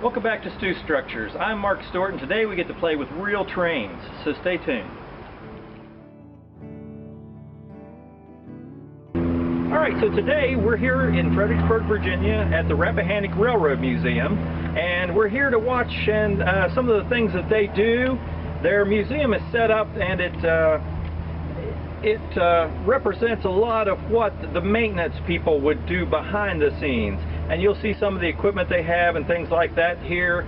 Welcome back to Stu Structures. I'm Mark Stewart, and today we get to play with real trains, so stay tuned. Alright, so today we're here in Fredericksburg, Virginia at the Rappahanock Railroad Museum, and we're here to watch some of the things that they do. Their museum is set up and it represents a lot of what the maintenance people would do behind the scenes. And you'll see some of the equipment they have and things like that here.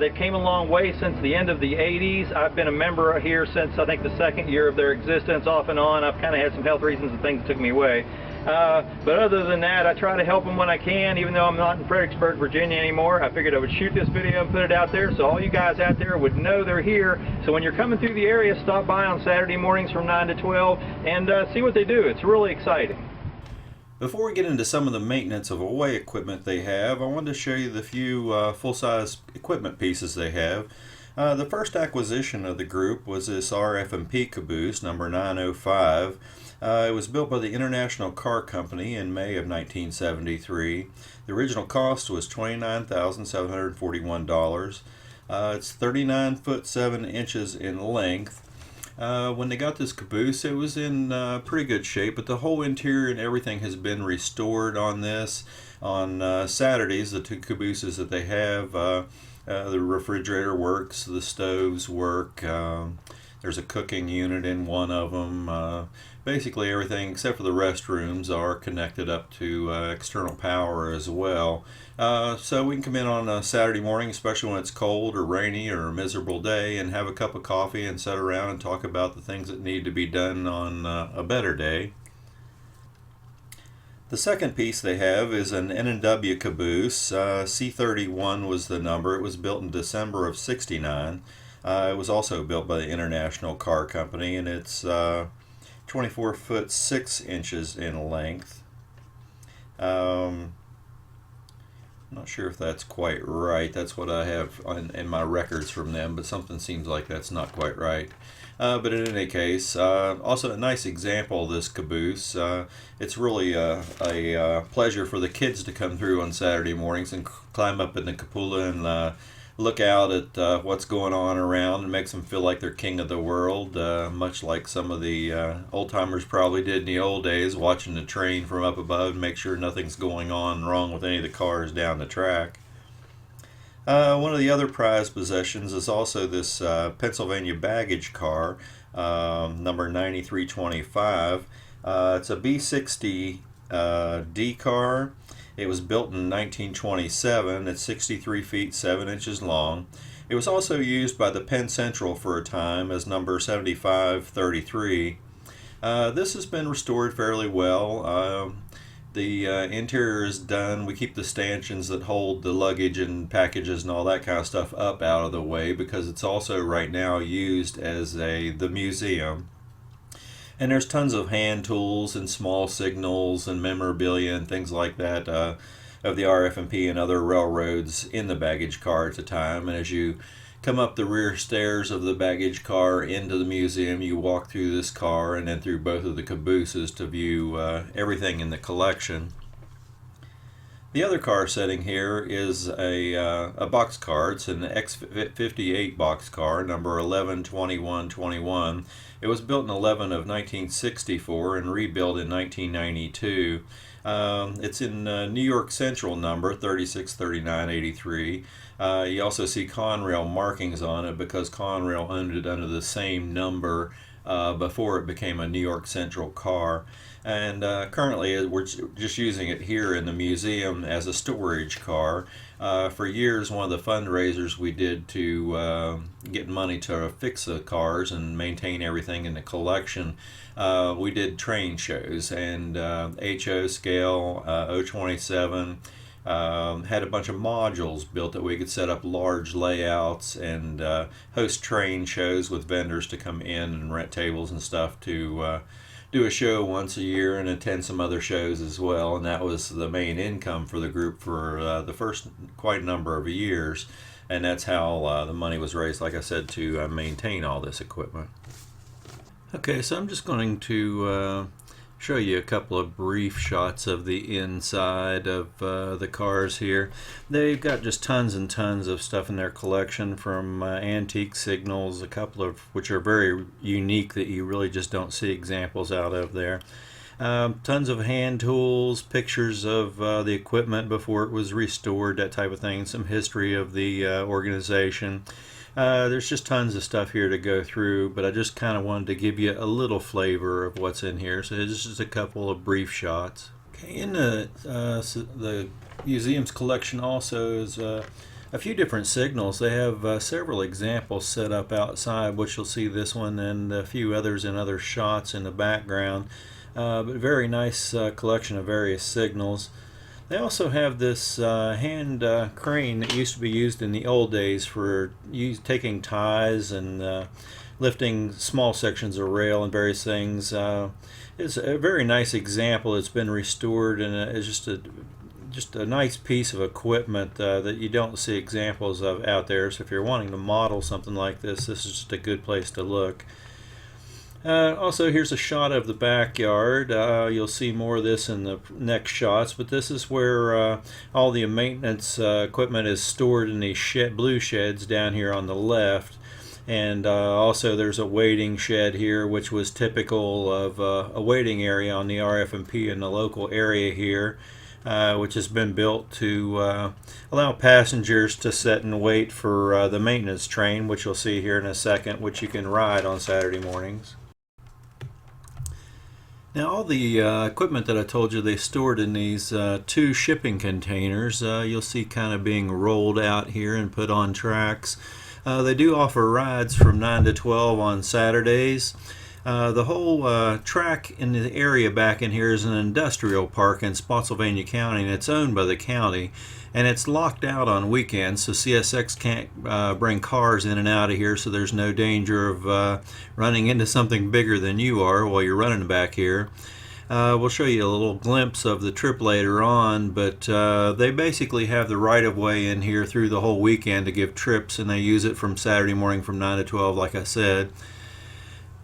They've came a long way since the end of the 80s. I've been a member here since I think the second year of their existence, off and on. I've kind of had some health reasons and things that took me away. But other than that, I try to help them when I can, even though I'm not in Fredericksburg, Virginia anymore. I figured I would shoot this video and put it out there so all you guys out there would know they're here. So when you're coming through the area, stop by on Saturday mornings from 9 to 12 and see what they do. It's really exciting. Before we get into some of the maintenance of away equipment they have, I wanted to show you the few full-size equipment pieces they have. The first acquisition of the group was this RF&P caboose, number 905. It was built by the International Car Company in May of 1973. The original cost was $29,741. It's 39 foot 7 inches in length. When they got this caboose, it was in pretty good shape, but the whole interior and everything has been restored on this. On Saturdays, the two cabooses that they have, the refrigerator works, the stoves work, there's a cooking unit in one of them. Basically everything except for the restrooms are connected up to external power as well. So we can come in on a Saturday morning, especially when it's cold or rainy or a miserable day, and have a cup of coffee and sit around and talk about the things that need to be done on a better day. The second piece they have is an N&W caboose. C31 was the number. It was built in December of '69. It was also built by the International Car Company, and it's 24 foot 6 inches in length. I'm not sure if that's quite right. That's what I have in my records from them, but something seems like that's not quite right. But in any case, also a nice example of this caboose. It's really a pleasure for the kids to come through on Saturday mornings and climb up in the cupola and look out at what's going on around, and makes them feel like they're king of the world, much like some of the old-timers probably did in the old days, watching the train from up above and make sure nothing's going on wrong with any of the cars down the track. One of the other prized possessions is also this Pennsylvania baggage car, number 9325. It's a B60 D car. It was built in 1927. It's 63 feet 7 inches long. It was also used by the Penn Central for a time as number 7533. This has been restored fairly well. The interior is done. We keep the stanchions that hold the luggage and packages and all that kind of stuff up out of the way, because it's also right now used as the museum. And there's tons of hand tools and small signals and memorabilia and things like that of the RF&P and other railroads in the baggage car at the time. And as you come up the rear stairs of the baggage car into the museum, you walk through this car and then through both of the cabooses to view everything in the collection. The other car sitting here is a box car. It's an X58 box car, number 112121. It was built in 11 of 1964 and rebuilt in 1992. It's in New York Central number 363983. You also see Conrail markings on it because Conrail owned it under the same number before it became a New York Central car. And currently we're just using it here in the museum as a storage car. For years, one of the fundraisers we did to get money to fix the cars and maintain everything in the collection, we did train shows, and HO scale, 027, had a bunch of modules built that we could set up large layouts and host train shows with vendors to come in and rent tables and stuff to do a show once a year and attend some other shows as well. And that was the main income for the group for the first quite a number of years. And that's how the money was raised, like I said, to maintain all this equipment. Okay, so I'm just going to Show you a couple of brief shots of the inside of the cars here. They've got just tons and tons of stuff in their collection, from antique signals, a couple of which are very unique that you really just don't see examples out of there. Tons of hand tools, pictures of the equipment before it was restored, that type of thing, some history of the organization. There's just tons of stuff here to go through, but I just kind of wanted to give you a little flavor of what's in here. So this is just a couple of brief shots. Okay, in the museum's collection also is a few different signals. They have several examples set up outside, which you'll see this one and a few others in other shots in the background. But very nice collection of various signals. They also have this hand crane that used to be used in the old days for taking ties and lifting small sections of rail and various things. It's a very nice example. It's been restored, and it's just a nice piece of equipment that you don't see examples of out there. So if you're wanting to model something like this, this is just a good place to look. Also, here's a shot of the backyard. You'll see more of this in the next shots, but this is where all the maintenance equipment is stored in these blue sheds down here on the left. And also there's a waiting shed here, which was typical of a waiting area on the RF&P in the local area here, which has been built to allow passengers to sit and wait for the maintenance train, which you'll see here in a second, which you can ride on Saturday mornings. Now, all the equipment that I told you they stored in these two shipping containers, you'll see kind of being rolled out here and put on tracks. They do offer rides from 9 to 12 on Saturdays. The whole track in the area back in here is an industrial park in Spotsylvania County, and it's owned by the county. And it's locked out on weekends, so CSX can't bring cars in and out of here, so there's no danger of running into something bigger than you are while you're running back here. We'll show you a little glimpse of the trip later on, but they basically have the right-of-way in here through the whole weekend to give trips, and they use it from Saturday morning from 9 to 12, like I said.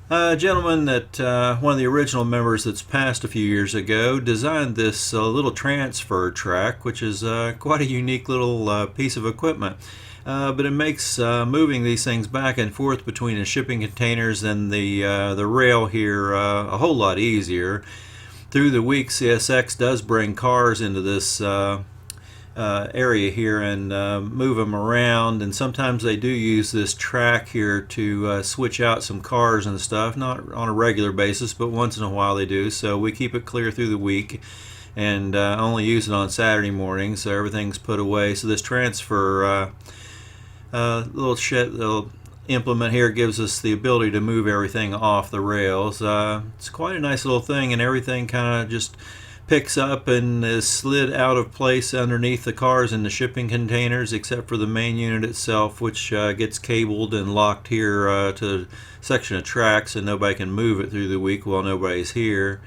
A gentleman that one of the original members that's passed a few years ago designed this little transfer track, which is quite a unique little piece of equipment. But it makes moving these things back and forth between the shipping containers and the rail here a whole lot easier. Through the week, CSX does bring cars into this area here and move them around, and sometimes they do use this track here to switch out some cars and stuff, not on a regular basis, but once in a while they do. So we keep it clear through the week and only use it on Saturday morning, so everything's put away. So this transfer little implement here gives us the ability to move everything off the rails. It's quite a nice little thing, and everything kind of just picks up and is slid out of place underneath the cars in the shipping containers, except for the main unit itself, which gets cabled and locked here to a section of tracks, so nobody can move it through the week while nobody's here.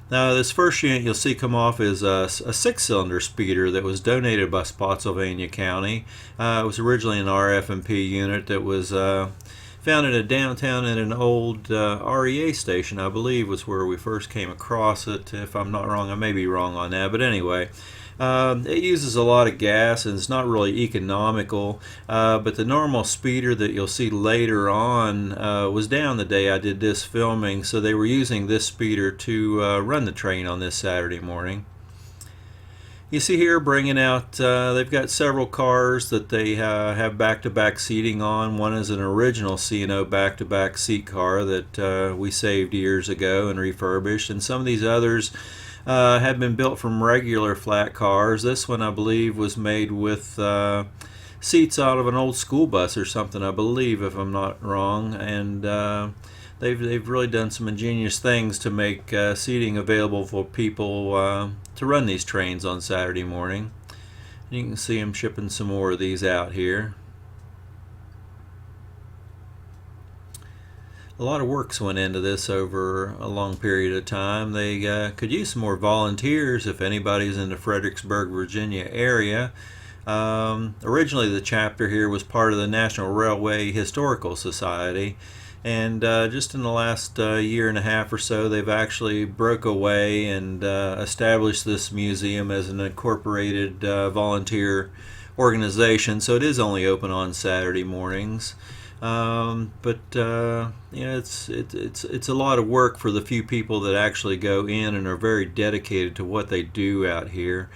Now, this first unit you'll see come off is a 6-cylinder speeder that was donated by Spotsylvania County. It was originally an RF&P unit that was found in a downtown in an old REA station, I believe, was where we first came across it. If I'm not wrong, I may be wrong on that, but anyway, it uses a lot of gas and it's not really economical, but the normal speeder that you'll see later on was down the day I did this filming, so they were using this speeder to run the train on this Saturday morning. You see here bringing out, they've got several cars that they have back-to-back seating on. One is an original C&O back-to-back seat car that we saved years ago and refurbished, and some of these others have been built from regular flat cars. This one, I believe, was made with seats out of an old school bus or something, I believe, if I'm not wrong, and they've really done some ingenious things to make seating available for people to run these trains on Saturday morning. You can see them shipping some more of these out here. A lot of works went into this over a long period of time. They could use some more volunteers if anybody's in the Fredericksburg, Virginia area. Originally the chapter here was part of the National Railway Historical Society, And just in the last year and a half or so, they've actually broke away and established this museum as an incorporated volunteer organization. So it is only open on Saturday mornings. But it's a lot of work for the few people that actually go in and are very dedicated to what they do out here.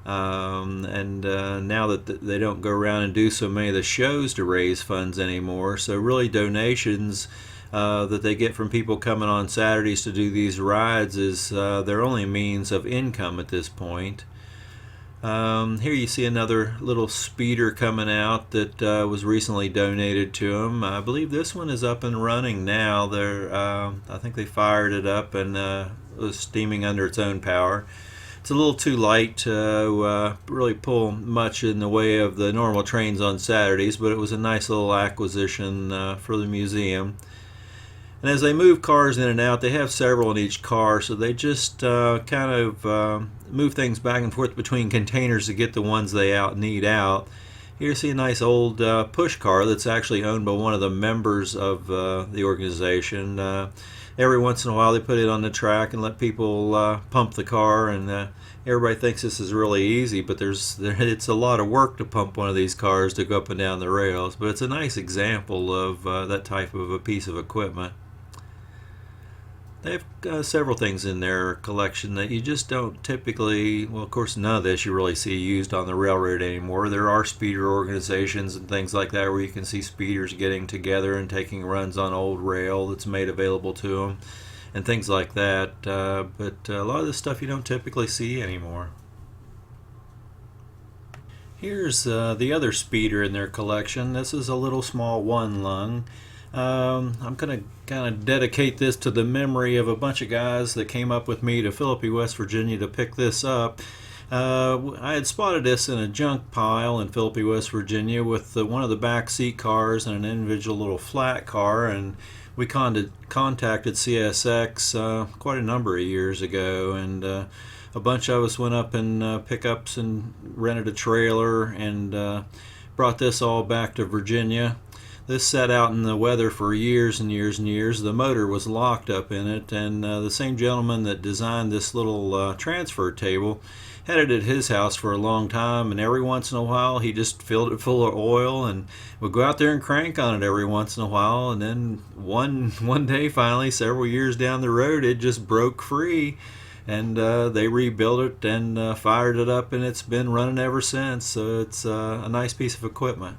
And now that they don't go around and do so many of the shows to raise funds anymore, so really donations that they get from people coming on Saturdays to do these rides is their only means of income at this point. Here you see another little speeder coming out that was recently donated to them. I believe this one is up and running now. I think they fired it up and it was steaming under its own power. It's a little too light to really pull much in the way of the normal trains on Saturdays, but it was a nice little acquisition for the museum. And as they move cars in and out, they have several in each car, so they just kind of move things back and forth between containers to get the ones they need out. Here you see a nice old push car that's actually owned by one of the members of the organization. Every once in a while they put it on the track and let people pump the car, and everybody thinks this is really easy, but it's a lot of work to pump one of these cars to go up and down the rails. But it's a nice example of that type of a piece of equipment. They have several things in their collection that you just don't typically, well, of course, none of this you really see used on the railroad anymore. There are speeder organizations and things like that where you can see speeders getting together and taking runs on old rail that's made available to them and things like that. But a lot of this stuff you don't typically see anymore. Here's the other speeder in their collection. This is a little small one lung. I'm going to kind of dedicate this to the memory of a bunch of guys that came up with me to Philippi, West Virginia to pick this up. I had spotted this in a junk pile in Philippi, West Virginia with one of the back seat cars and an individual little flat car, and we contacted CSX quite a number of years ago, and a bunch of us went up in pickups and rented a trailer and brought this all back to Virginia. This sat out in the weather for years and years and years. The motor was locked up in it, and the same gentleman that designed this little transfer table had it at his house for a long time, and every once in a while he just filled it full of oil and would go out there and crank on it every once in a while, and then one day finally, several years down the road, it just broke free, and they rebuilt it and fired it up, and it's been running ever since. So it's a nice piece of equipment.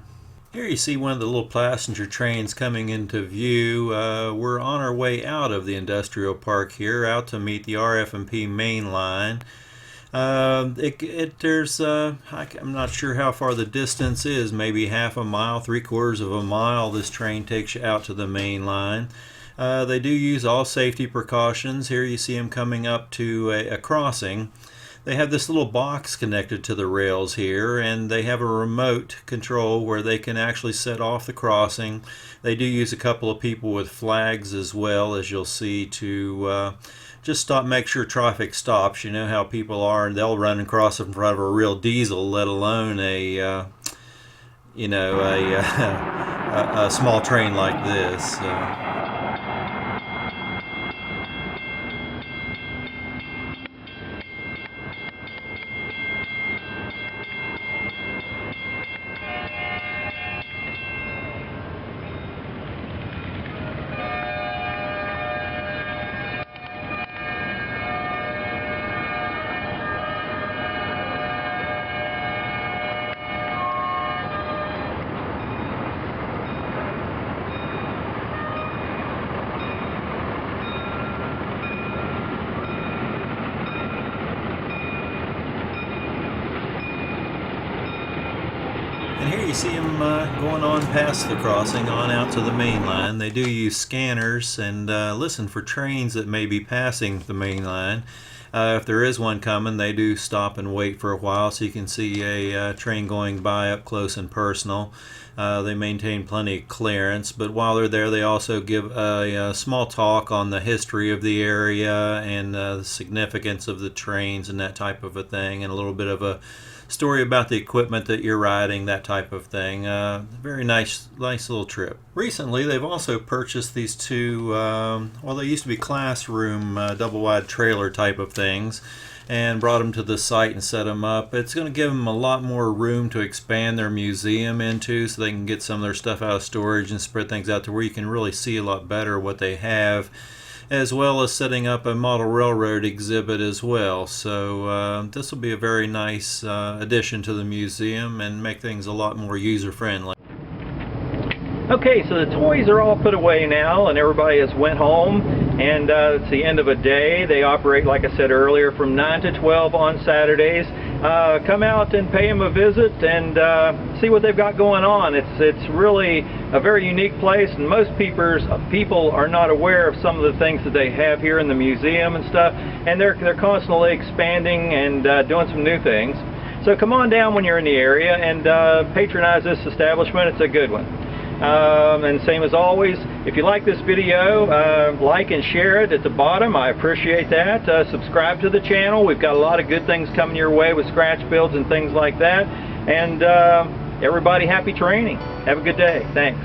Here you see one of the little passenger trains coming into view. We're on our way out of the industrial park here, out to meet the RF&P main line. I'm not sure how far the distance is, maybe half a mile, 3/4 of a mile this train takes you out to the main line. They do use all safety precautions. Here you see them coming up to a crossing. They have this little box connected to the rails here, and they have a remote control where they can actually set off the crossing. They do use a couple of people with flags as well, as you'll see, to just make sure traffic stops. You know how people are, and they'll run across in front of a real diesel, let alone a small train like this. And here you see them going on past the crossing on out to the main line. They do use scanners and listen for trains that may be passing the main line. If there is one coming, they do stop and wait for a while so you can see a train going by up close and personal. They maintain plenty of clearance, but while they're there they also give a small talk on the history of the area and the significance of the trains and that type of a thing, and a little bit of a story about the equipment that you're riding, that type of thing. Very nice little trip. Recently, they've also purchased these two, well, they used to be classroom double-wide trailer type of things, and brought them to the site and set them up. It's going to give them a lot more room to expand their museum into, so they can get some of their stuff out of storage and spread things out to where you can really see a lot better what they have, as well as setting up a model railroad exhibit as well. So this will be a very nice addition to the museum and make things a lot more user-friendly. Okay, so the toys are all put away now and everybody has went home, and it's the end of a day. They operate, like I said earlier, from 9 to 12 on Saturdays. Come out and pay them a visit and see what they've got going on. It's really a very unique place, and most people are not aware of some of the things that they have here in the museum and stuff, and they're constantly expanding and doing some new things. So come on down when you're in the area and patronize this establishment. It's a good one. And same as always, if you like this video, like and share it at the bottom. I appreciate that. Subscribe to the channel. We've got a lot of good things coming your way with scratch builds and things like that. And everybody, happy training. Have a good day. Thanks.